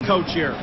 coach here.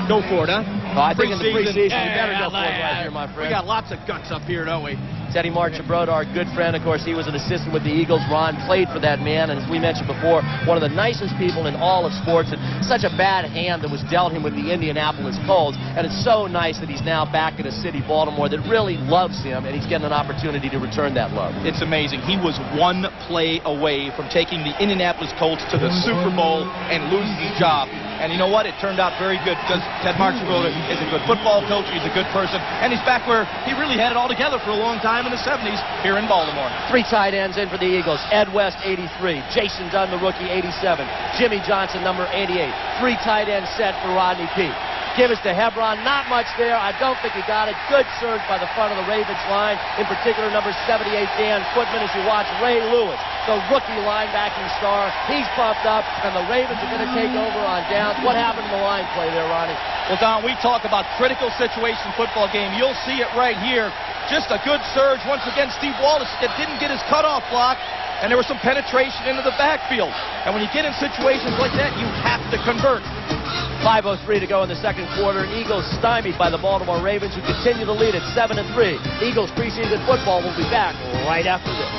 Go for it, huh? Oh, I think in the preseason, Hey, you better go for it right here, my friend. We got lots of guts up here, don't we? Teddy Marchibroda, our good friend, of course, he was an assistant with the Eagles. Ron played for that man, and as we mentioned before, one of the nicest people in all of sports, and such a bad hand that was dealt him with the Indianapolis Colts, and it's so nice that he's now back in a city, Baltimore, that really loves him, and he's getting an opportunity to return that love. It's amazing. He was one play away from taking the Indianapolis Colts to the Super Bowl and losing his job. And you know what? It turned out very good because Ted Marchibroda is a good football coach. He's a good person. And he's back where he really had it all together for a long time in the 70s here in Baltimore. 3 tight ends in for the Eagles. Ed West, 83. Jason Dunn, the rookie, 87. Jimmy Johnson, number 88. 3 tight ends set for Rodney Peete. Give us to Hebron. Not much there. I don't think he got it. Good surge by the front of the Ravens line. In particular, number 78, Dan Footman, as you watch Ray Lewis, the rookie linebacking star. He's pumped up, and the Ravens are going to take over on downs. What happened in the line play there, Ronnie? Well, Don, we talk about critical situation football game. You'll see it right here. Just a good surge. Once again, Steve Wallace didn't get his cutoff block, and there was some penetration into the backfield. And when you get in situations like that, you have to convert. 5:03 to go in the second quarter. Eagles stymied by the Baltimore Ravens, who continue to lead at 7-3. Eagles preseason football will be back right after this.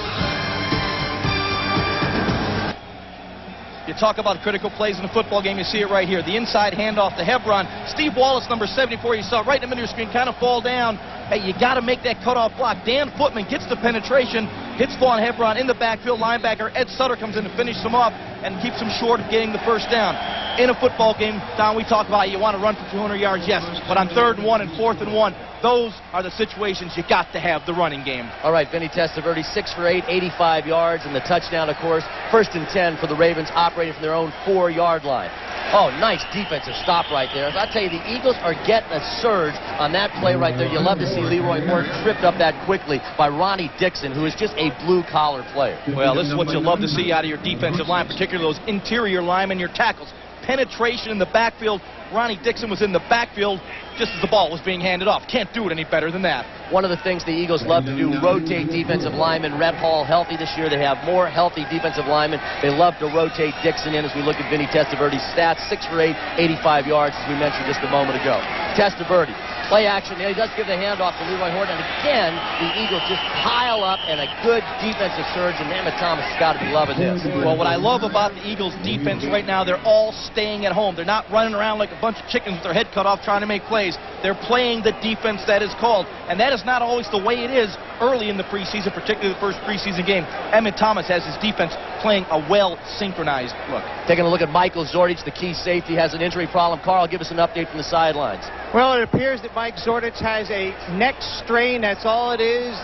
You talk about critical plays in a football game, you see it right here. The inside handoff to Hebron. Steve Wallace, number 74, you saw right in the middle of your screen, kind of fall down. Hey, you got to make that cutoff block. Dan Footman gets the penetration, hits Vaughn Hebron in the backfield. Linebacker Ed Sutter comes in to finish him off and keeps him short of getting the first down. In a football game, Don, we talk about you want to run for 200 yards, yes, but on 3rd and 1 and 4th and 1, those are the situations you got to have the running game. All right, Vinny Testaverde, 6 for 8, 85 yards, and the touchdown, of course. 1st and 10 for the Ravens, operating from their own 4-yard line. Oh, nice defensive stop right there. I tell you, the Eagles are getting a surge on that play right there. You love to see Leroy Morton tripped up that quickly by Ronnie Dixon, who is just a blue-collar player. Well, this is what you love to see out of your defensive line, particularly those interior linemen, your tackles. Penetration in the backfield. Ronnie Dixon was in the backfield just as the ball was being handed off. Can't do it any better than that. One of the things the Eagles love to do, rotate defensive linemen. Red Hall healthy this year. They have more healthy defensive linemen. They love to rotate Dixon in as we look at Vinny Testaverde's stats. 6 for 8, 85 yards, as we mentioned just a moment ago. Testaverde, play action. He does give the handoff to Leroy Horton. And again, the Eagles just pile up and a good defensive surge. And Emmett Thomas has got to be loving this. Well, what I love about the Eagles' defense right now, they're all staying at home. They're not running around like a bunch of chickens with their head cut off trying to make plays. They're playing the defense that is called. And that is not always the way it is early in the preseason, particularly the first preseason game. Emmett Thomas has his defense playing a well-synchronized look. Taking a look at Michael Zordich, the key safety, has an injury problem. Carl, give us an update from the sidelines. Well, it appears that Mike Zordich has a neck strain. That's all it is.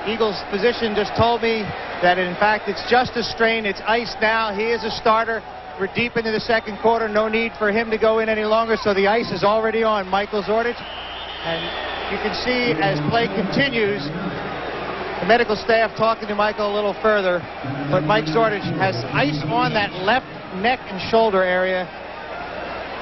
Eagles physician just told me that, in fact, it's just a strain. It's iced now. He is a starter. We're deep into the second quarter. No need for him to go in any longer, so the ice is already on Michael Zordich. And you can see as play continues, the medical staff talking to Michael a little further, but Mike Zordich has ice on that left neck and shoulder area,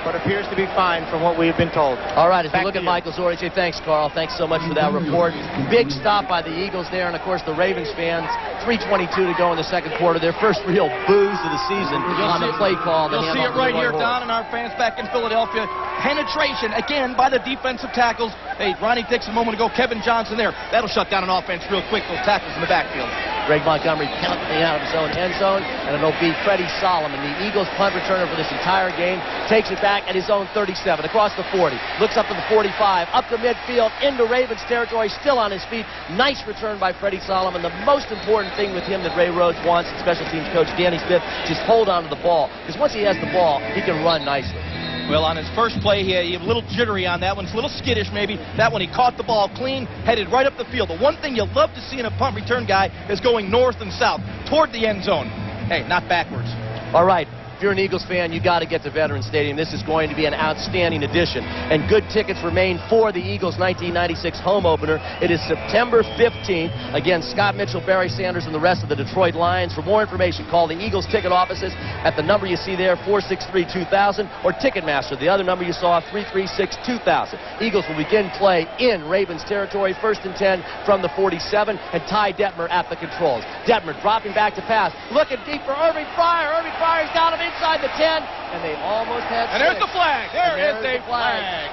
but appears to be fine from what we've been told. All right, as we look at Michael Zordich, hey, thanks, Carl. Thanks so much for that report. Big stop by the Eagles there, and of course the Ravens fans. 3:22 to go in the second quarter. Their first real booze of the season on the play call. You'll see it right here, Don, and our fans back in Philadelphia. Penetration, again, by the defensive tackles. Hey, Ronnie Dixon a moment ago, Kevin Johnson there. That'll shut down an offense real quick, those tackles in the backfield. Greg Montgomery penalty out of his own end zone, and it'll be Freddie Solomon, the Eagles punt returner for this entire game. Takes it back at his own 37, across the 40. Looks up to the 45, up to midfield, into Ravens territory, still on his feet. Nice return by Freddie Solomon. The most important thing with him that Ray Rhodes wants, and special teams coach Danny Smith, just hold on to the ball. Because once he has the ball, he can run nicely. Well, on his first play, he was a little jittery on that one. It's a little skittish, maybe. That one, he caught the ball clean, headed right up the field. The one thing you love to see in a punt return guy is going north and south, toward the end zone. Hey, not backwards. All right. If you're an Eagles fan, you got to get to Veterans Stadium. This is going to be an outstanding addition. And good tickets remain for the Eagles' 1996 home opener. It is September 15th. Again, Scott Mitchell, Barry Sanders, and the rest of the Detroit Lions. For more information, call the Eagles ticket offices at the number you see there, 463-2000, or Ticketmaster, the other number you saw, 336-2000. Eagles will begin play in Ravens territory, 1st and 10 from the 47, and Ty Detmer at the controls. Detmer dropping back to pass, looking deep for Irving Fryer. Irving Fryer's got him inside the 10, and they almost had And there's the flag. There is a flag.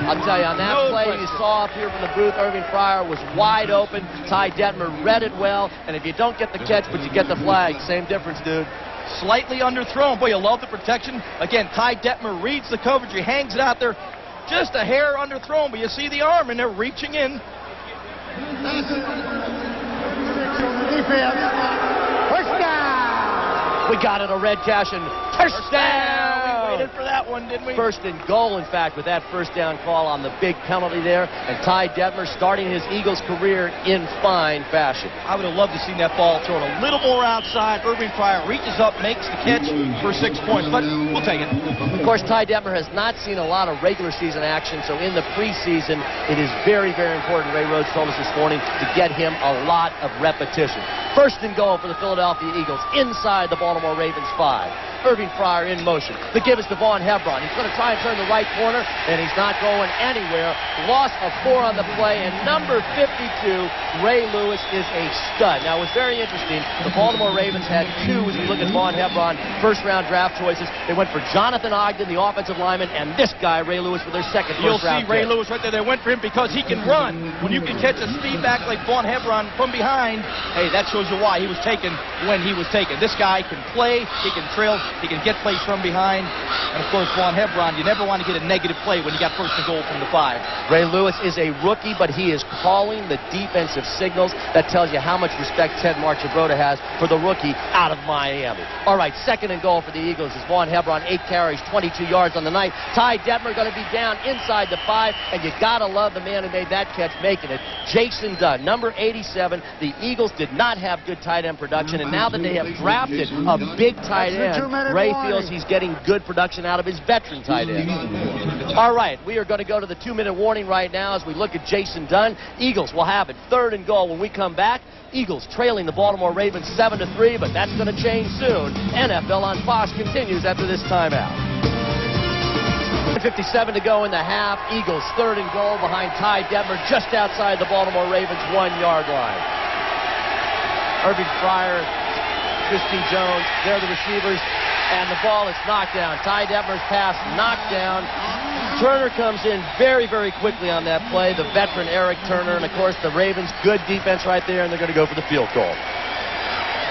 I'll tell you, on that play you saw up here from the booth, Irving Fryer was wide open. Ty Detmer read it well, and if you don't get the catch, but you get the flag, same difference, dude. Slightly underthrown. Boy, you love the protection. Again, Ty Detmer reads the coverage. He hangs it out there just a hair underthrown, but you see the arm, and they're reaching in. First down. We got it, a red cash and touchdown. We waited for that one, didn't we? First and goal, in fact, with that first down call on the big penalty there. And Ty Detmer starting his Eagles career in fine fashion. I would have loved to see that ball thrown a little more outside. Irving Fryer reaches up, makes the catch for 6 points, but we'll take it. Of course, Ty Detmer has not seen a lot of regular season action, so in the preseason, it is very, very important, Ray Rhodes told us this morning, to get him a lot of repetition. First and goal for the Philadelphia Eagles, inside the Baltimore Ravens 5. Irving Fryer in motion. The give is to Vaughn Hebron. He's going to try and turn the right corner, and he's not going anywhere. Loss of 4 on the play, and number 52, Ray Lewis, is a stud. Now, it was very interesting. The Baltimore Ravens had 2, as you look at Vaughn Hebron, first-round draft choices. They went for Jonathan Ogden, the offensive lineman, and this guy, Ray Lewis, for their second You'll first-round see Ray pick. Lewis right there. They went for him because he can run. When you can catch a speed back like Vaughn Hebron from behind, hey, that shows you why he was taken when he was taken. This guy can play, he can trail, he can get plays from behind. And, of course, Vaughn Hebron, you never want to get a negative play when you got first and goal from the 5. Ray Lewis is a rookie, but he is calling the defensive signals. That tells you how much respect Ted Marchibroda has for the rookie out of Miami. All right, second and goal for the Eagles is Vaughn Hebron, 8 carries, 22 yards on the night. Ty Detmer going to be down inside the 5, and you got to love the man who made that catch making it, Jason Dunn, number 87. The Eagles did not have good tight end production, and now that they have drafted a big tight end, Ray feels he's getting good production out of his veteran tight end. All right, we are going to go to the 2-minute warning right now as we look at Jason Dunn. Eagles will have it, third and goal when we come back. Eagles trailing the Baltimore Ravens 7-3, but that's going to change soon. NFL on Fox continues after this timeout. 57 to go in the half. Eagles third and goal behind Ty Detmer just outside the Baltimore Ravens 1-yard line. Irving Fryer, Christy Jones, they're the receivers, and the ball is knocked down. Ty Detmer's pass knocked down. Turner comes in very, very quickly on that play, the veteran Eric Turner, and of course the Ravens, good defense right there, and they're going to go for the field goal.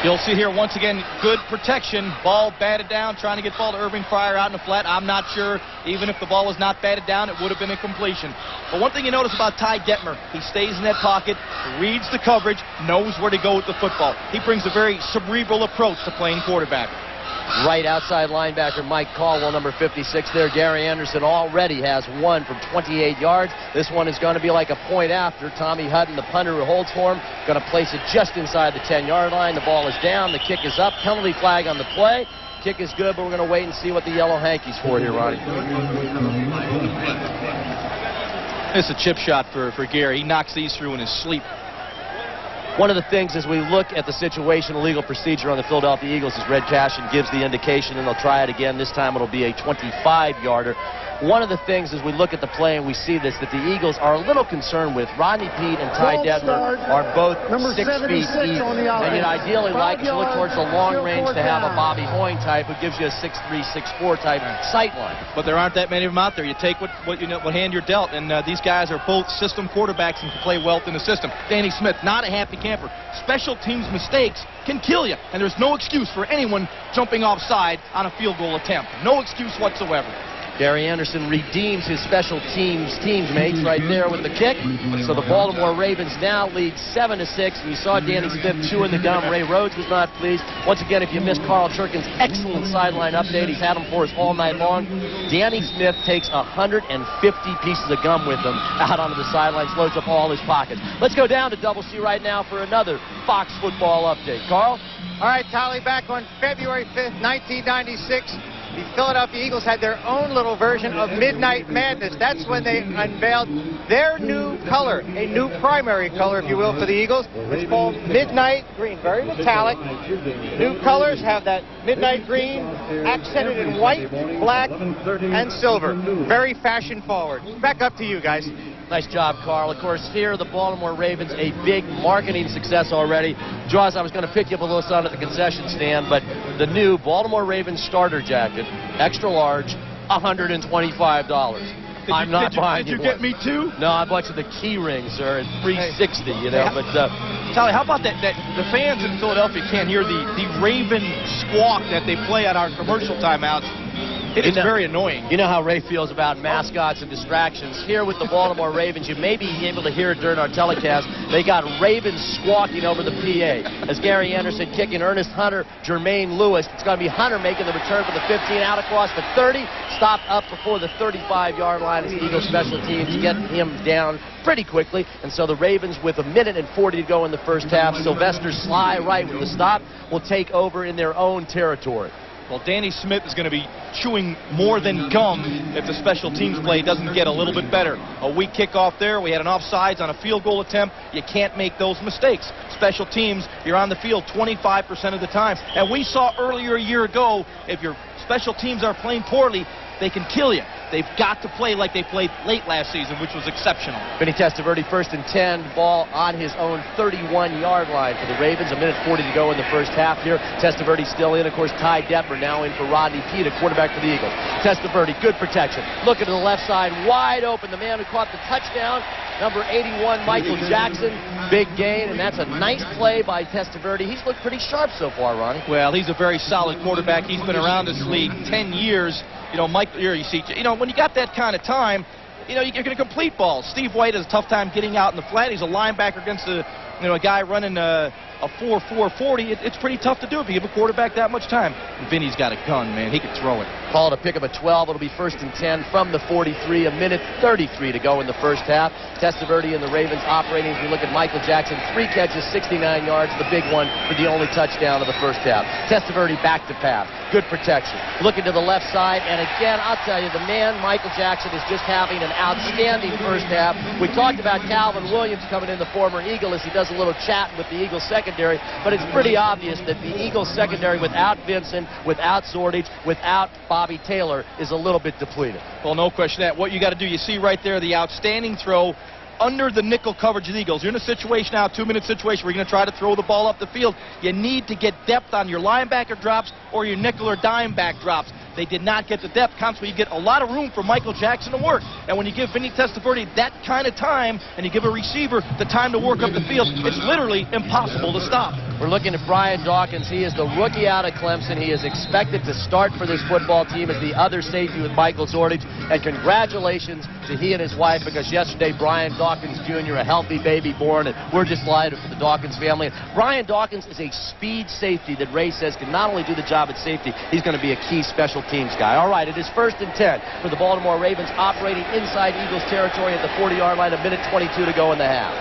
You'll see here, once again, good protection. Ball batted down, trying to get ball to Irving Fryer out in the flat. I'm not sure, even if the ball was not batted down, it would have been a completion. But one thing you notice about Ty Detmer, he stays in that pocket, reads the coverage, knows where to go with the football. He brings a very cerebral approach to playing quarterback. Right outside linebacker Mike Caldwell, number 56 there. Gary Anderson already has one from 28 yards. This one is going to be like a point after. Tommy Hutton, the punter who holds for him, going to place it just inside the 10-yard line. The ball is down. The kick is up. Penalty flag on the play. Kick is good, but we're going to wait and see what the yellow hanky's for here, Ronnie. It's a chip shot for Gary. He knocks these through in his sleep. One of the things as we look at the situation, legal procedure on the Philadelphia Eagles is Red Cashin gives the indication, and they'll try it again. This time it'll be a 25-yarder. One of the things as we look at the play and we see this, that the Eagles are a little concerned with Rodney Peete and Ty Detmer are both 6 feet even. And you'd ideally like to look towards the long range to have a Bobby Hoying type who gives you a 6'3", 6'4" type sight line. But there aren't that many of them out there. You take what hand you're dealt, and these guys are both system quarterbacks and can play well in the system. Danny Smith, not a happy camper. Special teams mistakes can kill you, and there's no excuse for anyone jumping offside on a field goal attempt. No excuse whatsoever. Gary Anderson redeems his special teams mates right there with the kick. So the Baltimore Ravens now lead 7-6. And you saw Danny Smith chewing the gum. Ray Rhodes was not pleased. Once again, if you missed Carl Churkin's excellent sideline update, he's had them for us all night long. Danny Smith takes 150 pieces of gum with him out onto the sidelines, loads up all his pockets. Let's go down to Double C right now for another Fox football update. Carl? All right, Tally, back on February 5th, 1996. The Philadelphia Eagles had their own little version of Midnight Madness. That's when they unveiled their new color, a new primary color, if you will, for the Eagles. It's called Midnight Green, very metallic. New colors have that midnight green, accented in white, black, and silver. Very fashion forward. Back up to you guys. Nice job, Carl. Of course, here the Baltimore Ravens, a big marketing success already. Jaws, I was going to pick you up a little son at the concession stand, but the new Baltimore Ravens starter jacket, extra large, $125. I'm not buying Did you get me too? No, I bought you the key ring, sir, at $360, you know. But Tally, how about that the fans in Philadelphia can't hear the Raven squawk that they play at our commercial timeouts? It is very annoying. You know how Ray feels about mascots and distractions. Here with the Baltimore Ravens, you may be able to hear it during our telecast. They got Ravens squawking over the PA. As Gary Anderson kicking Ernest Hunter, Jermaine Lewis. It's going to be Hunter making the return for the 15 out across the 30. Stopped up before the 35-yard line as the Eagles special teams get him down pretty quickly. And so the Ravens, with 1:40 to go in the first half, Sylvester Sly right with the stop, will take over in their own territory. Well, Danny Smith is going to be chewing more than gum if the special teams play doesn't get a little bit better. A weak kickoff there. We had an offsides on a field goal attempt. You can't make those mistakes. Special teams, you're on the field 25% of the time. And we saw earlier a year ago, if your special teams are playing poorly, they can kill you. They've got to play like they played late last season, which was exceptional. Vinny Testaverde, 1st and 10, ball on his own 31-yard line for the Ravens. 1:40 to go in the first half here. Testaverde still in. Of course, Ty Detmer now in for Rodney Peete, quarterback for the Eagles. Testaverde, good protection. Looking to the left side, wide open. The man who caught the touchdown, number 81, Michael Jackson. Big gain, and that's a nice play by Testaverde. He's looked pretty sharp so far, Ronnie. Well, he's a very solid quarterback. He's been around this league 10 years. You know, Mike, here you see, you know, when you got that kind of time, you know, you're going to complete balls. Steve White has a tough time getting out in the flat. He's a linebacker against a guy running a 4.40. It's pretty tough to do if you give a quarterback that much time. And Vinny's got a gun, man. He can throw it. Call it a pick of a 12. It'll be 1st and 10 from the 43. 1:33 to go in the first half. Testaverde and the Ravens operating. As we look at Michael Jackson, 3 catches, 69 yards, the big one for the only touchdown of the first half. Testaverde back to pass. Good protection. Looking to the left side, and again, I'll tell you, the man, Michael Jackson, is just having an outstanding first half. We talked about Calvin Williams coming in, the former Eagle, as he does a little chat with the Eagles secondary, but it's pretty obvious that the Eagles secondary, without Vincent, without Zordich, without Bobby Taylor, is a little bit depleted. Well, no question that. What you got to do, you see right there the outstanding throw under the nickel coverage of the Eagles. You're in a situation now, 2-minute situation, where you're going to try to throw the ball up the field. You need to get depth on your linebacker drops or your nickel or dime back drops. They did not get the depth. Consequently, you get a lot of room for Michael Jackson to work. And when you give Vinny Testaverde that kind of time, and you give a receiver the time to work up the field, it's literally impossible to stop. We're looking at Brian Dawkins. He is the rookie out of Clemson. He is expected to start for this football team as the other safety with Michael Zordich. And congratulations to he and his wife, because yesterday Brian Dawkins Jr., a healthy baby born, and we're just delighted for the Dawkins family. Brian Dawkins is a speed safety that Ray says can not only do the job at safety, he's going to be a key special teams guy. All right, it is 1st and 10 for the Baltimore Ravens, operating inside Eagles territory at the 40-yard line. 1:22 to go in the half.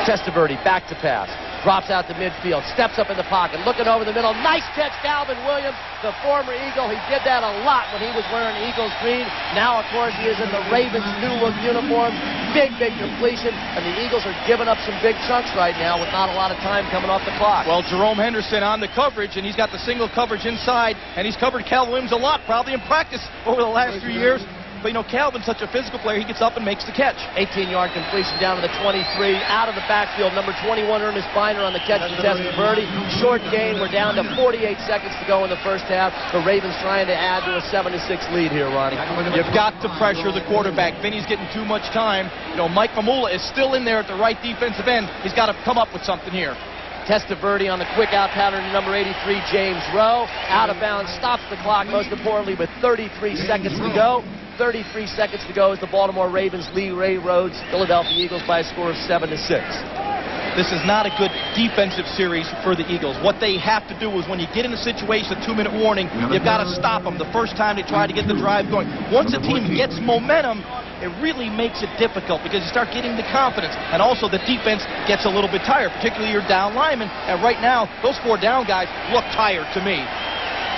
Testaverde back to pass. Drops out to midfield, steps up in the pocket, looking over the middle. Nice catch, Calvin Williams, the former Eagle. He did that a lot when he was wearing Eagles green. Now, of course, he is in the Ravens' new look uniform. Big completion, and the Eagles are giving up some big chunks right now with not a lot of time coming off the clock. Well, Jerome Henderson on the coverage, and he's got the single coverage inside, and he's covered Calvin Williams a lot, probably in practice over the last few years. But, you know, Calvin's such a physical player, he gets up and makes the catch. 18-yard completion down to the 23, out of the backfield. Number 21, Ernest Biner on the catch to Testaverde. Short gain. We're down to 48 seconds to go in the first half. The Ravens trying to add to a 7-6 lead here, Ronnie. You've got to pressure the quarterback. Vinny's getting too much time. You know, Mike Mamula is still in there at the right defensive end. He's got to come up with something here. Testaverde on the quick out pattern to number 83, James Rowe. Out of bounds, stops the clock, most importantly, with 33 seconds to go. 33 seconds to go as the Baltimore Ravens lead Ray Rhodes' Philadelphia Eagles by a score of 7-6. This is not a good defensive series for the Eagles. What they have to do is when you get in a situation, a 2-minute warning, you've got to stop them the first time they try to get the drive going. Once a team gets momentum, it really makes it difficult because you start getting the confidence. And also the defense gets a little bit tired, particularly your down linemen. And right now, those 4 down guys look tired to me.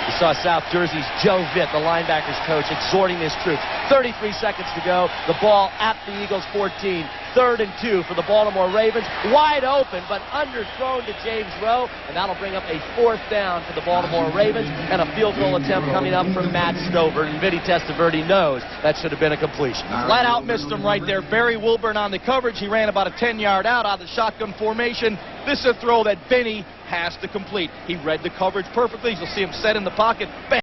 We saw South Jersey's Joe Vitt, the linebackers coach, exhorting his troops. 33 seconds to go. The ball at the Eagles 14. 3rd and 2 for the Baltimore Ravens. Wide open, but underthrown to James Rowe. And that'll bring up a 4th down for the Baltimore Ravens. And a field goal attempt coming up from Matt Stover. And Vinny Testaverde knows that should have been a completion. Flat out missed him right there. Barry Wilburn on the coverage. He ran about a 10-yard out of the shotgun formation. This is a throw that Vinny has to complete. He read the coverage perfectly. You'll see him set in the pocket. Bam!